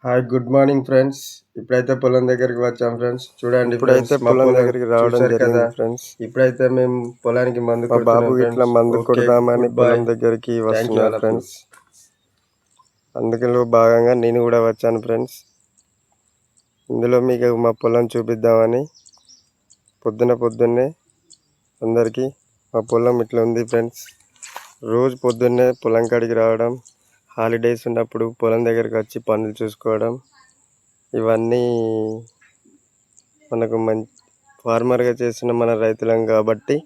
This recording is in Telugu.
Hi good morning friends. ఇప్పుడైతే పొలం దగ్గరికి వచ్చాం ఫ్రెండ్స్. చూడండి ఇప్పుడైతే ఫ్రెండ్స్, మా పొలం పొలం దగ్గరికి రావడం చూశారు కదా. జరిగింది ఫ్రెండ్స్. ఇప్పుడైతే మేము పొలానికి మందు మా బాబు కొడుతున్నాం ఇట్లా ఫ్రెండ్స్. మందు ఓకే, కొడదామని గుడ్ బాయ్, పొలం దగ్గరికి థ్యాంక్ యూ వస్తున్నారు వాళ్ళకు. ఫ్రెండ్స్. అందులో భాగంగా నేను కూడా వచ్చాను ఫ్రెండ్స్. ఇందులో మీకు మా పొలం చూపిద్దామని పొద్దున్నే అందరికీ మా పొలం ఇట్లా ఉంది ఫ్రెండ్స్. రోజు పొద్దున్నే పొలం కాడికి రావడం, హాలిడేస్ ఉన్నప్పుడు పొలం దగ్గరికి వచ్చి పనులు చూసుకోవడం, ఇవన్నీ మనకు ఫార్మర్గా చేస్తున్న మన రైతులం కాబట్టి